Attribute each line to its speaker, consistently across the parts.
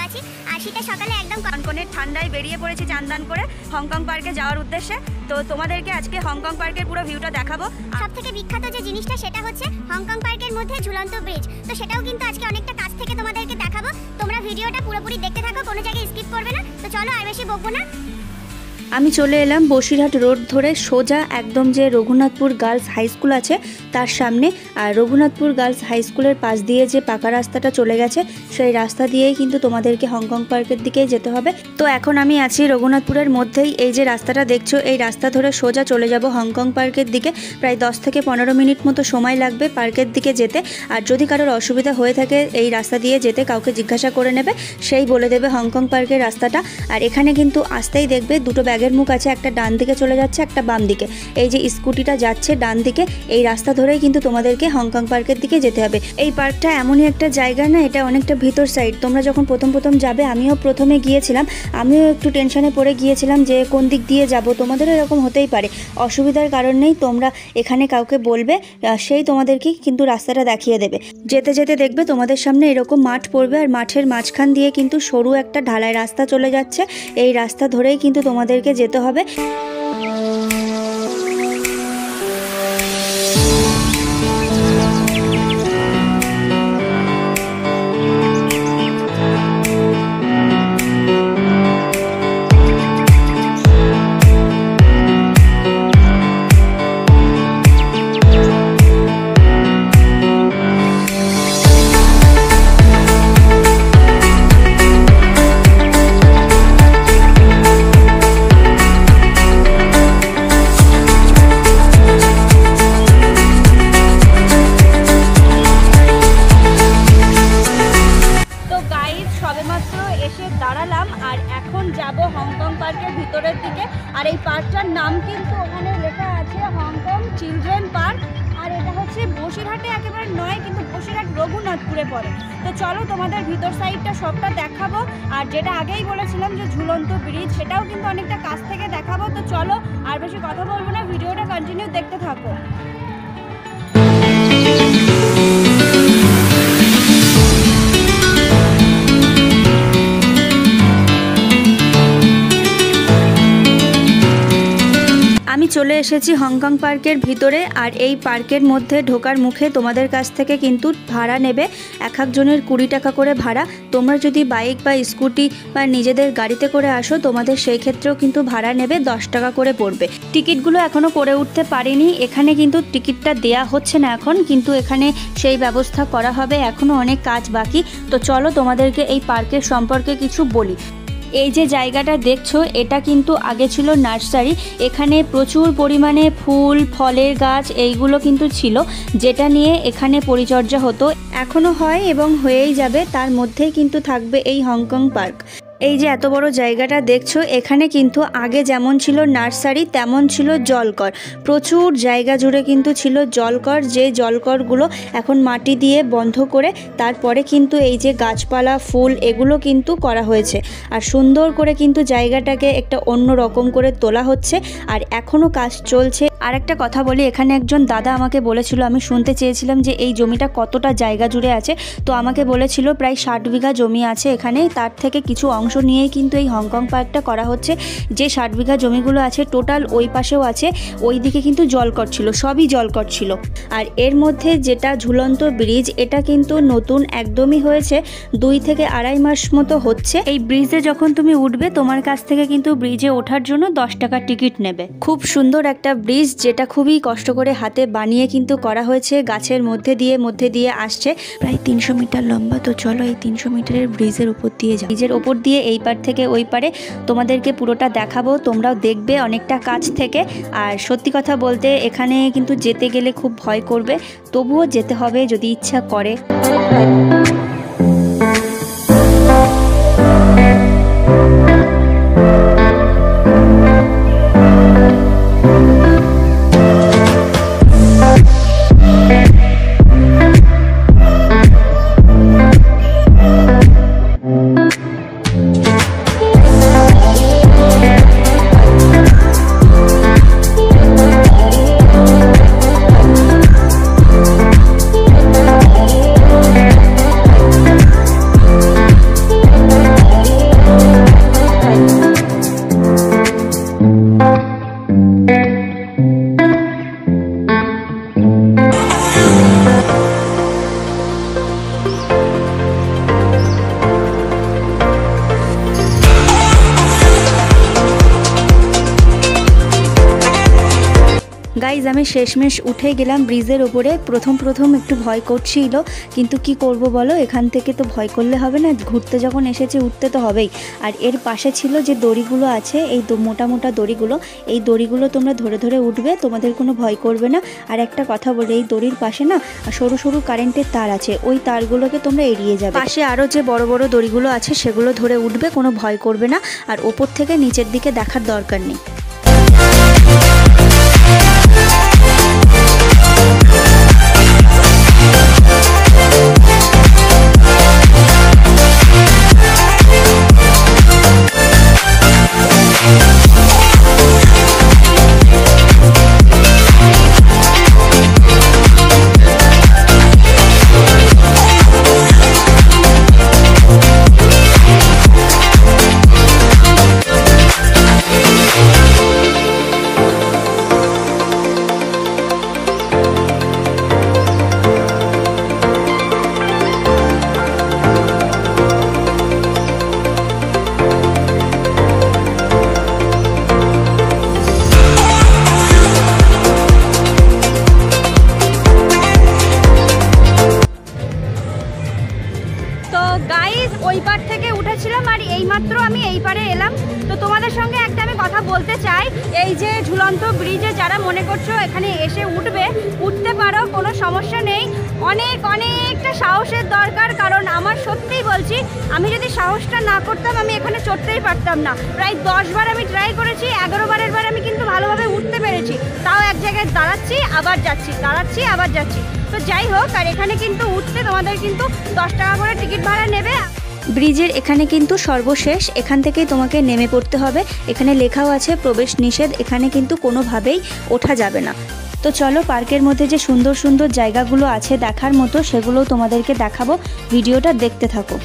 Speaker 1: আছি। আর শীতের সকালে একদম কনকনে ঠান্ডায় বেরিয়ে পড়েছি চান্দান করে হংকং পার্কে যাওয়ার উদ্দেশ্যে। তো তোমাদেরকে আজকে হংকং পার্কের পুরো ভিউটা দেখাবো। সবথেকে বিখ্যাত যে জিনিসটা সেটা হচ্ছে হংকং পার্কের মধ্যে ঝুলন্ত ব্রিজ। তো সেটাও কিন্তু আজকে অনেকটা কাছ থেকে তোমাদেরকে দেখাবো। তোমরা ভিডিওটা পুরোপুরি দেখতে থাকো, কোনো জায়গায় স্কিপ করবে না। তো চলো আর বেশি বকবো না। আমি চলে এলাম বসিরহাট রোড ধরে সোজা একদম যে রঘুনাথপুর গার্লস হাই স্কুল আছে তার সামনে। আর রঘুনাথপুর গার্লস হাই স্কুলের পাশ দিয়ে যে পাকা রাস্তাটা চলে গেছে সেই রাস্তা দিয়েই কিন্তু তোমাদেরকে হংকং পার্কের দিকেই যেতে হবে। তো এখন আমি আছি রঘুনাথপুরের মধ্যেই। এই যে রাস্তাটা দেখছো এই রাস্তা ধরে সোজা চলে যাব হংকং পার্কের দিকে। প্রায় 10 থেকে 15 মিনিট মতো সময় লাগবে পার্কের দিকে যেতে। আর যদি কারোর অসুবিধা হয়ে থাকে এই রাস্তা দিয়ে যেতে কাউকে জিজ্ঞাসা করে নেবে, সেই বলে দেবে হংকং পার্কের রাস্তাটা। আর এখানে কিন্তু আসতেই দেখবে দুটো ব্যাগের মুখ আছে, একটা ডান দিকে চলে যাচ্ছে একটা বাম দিকে। এই যে স্কুটিটা যাচ্ছে ডান দিকে, এই রাস্তা ধরেই কিন্তু তোমাদেরকে হংকং পার্কের দিকে যেতে হবে। এই পার্কটা এমনই একটা জায়গা না, এটা অনেকটা ভিতর সাইড। তোমরা যখন প্রথম যাবে, আমিও প্রথমে গিয়েছিলাম, আমিও একটু টেনশনে পড়ে গিয়েছিলাম যে কোন দিক দিয়ে যাব। তোমাদেরও এরকম হতেই পারে, অসুবিধার কারণ নেই, তোমরা এখানে কাউকে বলবে, সেই তোমাদেরকে কিন্তু রাস্তাটা দেখিয়ে দেবে। যেতে যেতে দেখবে তোমাদের সামনে এরকম মাঠ পড়বে, আর মাঠের মাঝখান দিয়ে কিন্তু সরু একটা ঢালাই রাস্তা চলে যাচ্ছে। এই রাস্তা ধরেই কিন্তু তোমাদেরকে যেতে হবে। দাঁড়ালাম আর এখন যাব হংকং পার্কের ভিতরের দিকে। আর এই পার্কটার নাম কিন্তু ওখানে লেখা আছে হংকং চিলড্রেন পার্ক। আর এটা হচ্ছে বসিরহাটে একেবারে নয়, কিন্তু বসিরহাট রঘুনাথপুরে পড়ে। তো চলো তোমাদের ভিতর সাইডটা সবটা দেখাবো। আর যেটা আগেই বলেছিলাম যে ঝুলন্ত ব্রিজ, সেটাও কিন্তু অনেকটা কাছ থেকে দেখাবো। তো চলো আর বেশি কথা বলবো না, ভিডিওটা কন্টিনিউ দেখতে থাকো। আমি চলে এসেছি হংকং পার্কের ভিতরে। আর এই পার্কের মধ্যে ঢোকার মুখে তোমাদের কাছ থেকে কিন্তু ভাড়া নেবে, এক একজনের 20 টাকা করে ভাড়া। তোমরা যদি বাইক বা স্কুটি বা নিজেদের গাড়িতে করে আসো, তোমাদের সেই ক্ষেত্রেও কিন্তু ভাড়া নেবে 10 টাকা করে পড়বে। টিকিটগুলো এখনও করে উঠতে পারিনি, এখানে কিন্তু টিকিটটা দেয়া হচ্ছে না এখন, কিন্তু এখানে সেই ব্যবস্থা করা হবে, এখনও অনেক কাজ বাকি। তো চলো তোমাদেরকে এই পার্কের সম্পর্কে কিছু বলি। এই যে জায়গাটা দেখছো এটা কিন্তু আগে ছিল নার্সারি। এখানে প্রচুর পরিমাণে ফুল ফলের গাছ এইগুলো কিন্তু ছিল, যেটা নিয়ে এখানে পরিচর্যা হতো, এখনও হয় এবং হয়েই যাবে। তার মধ্যেই কিন্তু থাকবে এই হংকং পার্ক। এই যে এত বড় জায়গাটা দেখছো, এখানে কিন্তু আগে যেমন ছিল নার্সারি তেমন ছিল জলকর। প্রচুর জায়গা জুড়ে কিন্তু ছিল জলকর, যে জলকরগুলো এখন মাটি দিয়ে বন্ধ করে তারপরে কিন্তু এই যে গাছপালা ফুল এগুলো কিন্তু করা হয়েছে। আর সুন্দর করে কিন্তু জায়গাটাকে একটা অন্য রকম করে তোলা হচ্ছে, আর এখনও কাজ চলছে। আর একটা কথা বলি, এখানে একজন দাদা আমাকে বলেছিল, আমি শুনতে চেয়েছিলাম যে এই জমিটা কতটা জায়গা জুড়ে আছে। তো আমাকে বলেছিল প্রায় 60 বিঘা জমি আছে এখানে, তার থেকে কিছু অংশ নিয়েই কিন্তু এই হংকং পার্কটা করা হচ্ছে। যে 60 বিঘা জমিগুলো আছে টোটাল ওই পাশেও আছে, ওই দিকে কিন্তু জলকর ছিল, সবই জলকর ছিল। আর এর মধ্যে যেটা ঝুলন্ত ব্রিজ, এটা কিন্তু নতুন একদমই হয়েছে, 2 থেকে 2.5 মাস মতো হচ্ছে। এই ব্রিজে যখন তুমি উঠবে, তোমার কাছ থেকে কিন্তু ব্রিজে ওঠার জন্য 10 টাকা টিকিট নেবে। খুব সুন্দর একটা ব্রিজ, যেটা খুবই কষ্ট করে হাতে বানিয়ে কিন্তু করা হয়েছে, গাছের মধ্যে দিয়ে আসছে, প্রায় 300 মিটার লম্বা। তো চলো এই 300 মিটারের ব্রিজের উপর দিয়ে যাও। ব্রিজের উপর দিয়ে এই পার থেকে ওই পারে তোমাদেরকে পুরোটা দেখাবো, তোমরাও দেখবে অনেকটা কাছ থেকে। আর সত্যি কথা বলতে এখানে কিন্তু যেতে গেলে খুব ভয় করবে, তবুও যেতে হবে যদি ইচ্ছা করে। গাইজ আমি শেষমেশ উঠে গেলাম ব্রিজের ওপরে। প্রথম একটু ভয় করছিল, কিন্তু কি করব বলো, এখান থেকে তো ভয় করলে হবে না, ঘুরতে যখন এসেছি উঠতে তো হবেই। আর এর পাশে ছিল যে দড়িগুলো আছে, এই মোটা মোটা দড়িগুলো, এই দড়িগুলো তোমরা ধরে ধরে উঠবে, তোমাদের কোনো ভয় করবে না। আর একটা কথা বলে, এই দড়ির পাশে না সরু সরু কারেন্টের তার আছে, ওই তারগুলোকে তোমরা এড়িয়ে যাবে। পাশে আরও যে বড় বড় দড়িগুলো আছে সেগুলো ধরে উঠবে, কোনো ভয় করবে না। আর ওপর থেকে নিচের দিকে দেখার দরকার নেই। ওই পার থেকে উঠেছিলাম আর এইমাত্র আমি এই পারে এলাম। তো তোমাদের সঙ্গে একটা আমি কথা বলতে চাই, এই যে ঝুলন্ত ব্রিজে যারা মনে করছো এখানে এসে উঠতে পারো, কোনো সমস্যা নেই। অনেকটা সাহসের দরকার, কারণ আমার সত্যিই বলছি, আমি যদি সাহসটা না করতাম আমি এখানে চড়তেই পারতাম না। প্রায় 10 বার আমি ট্রাই করেছি, 11 বারের বার আমি কিন্তু ভালোভাবে উঠতে পেরেছি। তাও এক জায়গায় দাঁড়াচ্ছি আবার যাচ্ছি, দাঁড়াচ্ছি আবার যাচ্ছি। তো যাই হোক, আর এখানে কিন্তু উঠতে তোমাদের কিন্তু 10 টাকা করে টিকিট ভাড়া নেবে। ব্রিজের এখানে কিন্তু সর্বশেষ, এখান থেকেই তোমাকে নেমে পড়তে হবে। এখানে লেখাও আছে প্রবেশ নিষেধ, এখানে কিন্তু কোনোভাবেই ওঠা যাবে না। তো চলো, পার্কের মধ্যে যে সুন্দর সুন্দর জায়গাগুলো আছে দেখার মতো, সেগুলোও তোমাদেরকে দেখাবো, ভিডিওটা দেখতে থাকো।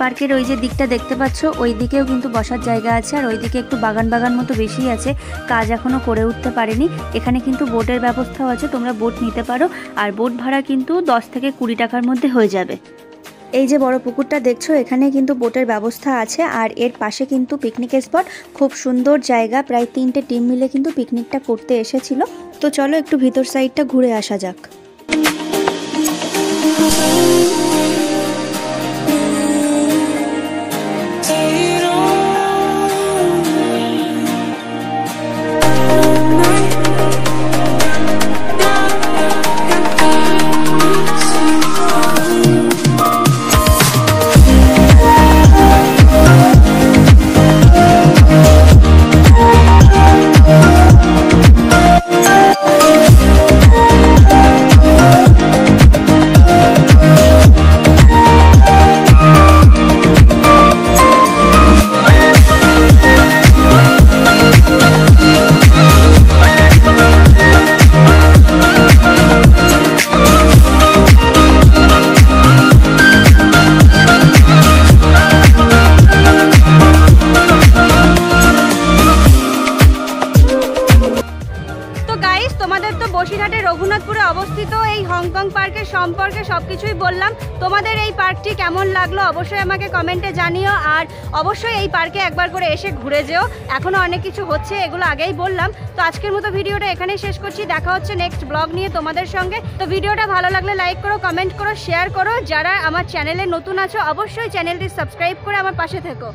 Speaker 1: পার্কের ওই যে দিকটা দেখতে পাচ্ছ, ওই দিকেও কিন্তু বসার জায়গা আছে, আর ওই দিকে একটু বাগান মতো বেশি আছে, কাজ এখনো করে উঠতে পারেনি। এখানে কিন্তু বোটের ব্যবস্থাও আছে, তোমরা বোট নিতে পারো, আর বোট ভাড়া কিন্তু 10 থেকে 20 টাকার মধ্যে হয়ে যাবে। এই যে বড় পুকুরটা দেখছো, এখানে কিন্তু বোটের ব্যবস্থা আছে, আর এর পাশে কিন্তু পিকনিকের স্পট, খুব সুন্দর জায়গা। প্রায় 3টে টিম মিলে কিন্তু পিকনিকটা করতে এসেছিল। তো চলো একটু ভিতর সাইডটা ঘুরে আসা যাক। পার্কের সম্পর্কে সব কিছুই বললাম। তোমাদের এই পার্কটি কেমন লাগলো অবশ্যই আমাকে কমেন্টে জানিও, আর অবশ্যই এই পার্কে একবার করে এসে ঘুরে যেও। এখনও অনেক কিছু হচ্ছে, এগুলো আগেই বললাম। তো আজকের মতো ভিডিওটা এখানেই শেষ করছি, দেখা হচ্ছে নেক্সট ব্লগ নিয়ে তোমাদের সঙ্গে। তো ভিডিওটা ভালো লাগলে লাইক করো, কমেন্ট করো, শেয়ার করো। যারা আমার চ্যানেলে নতুন আছো অবশ্যই চ্যানেলটি সাবস্ক্রাইব করে আমার পাশে থেকো।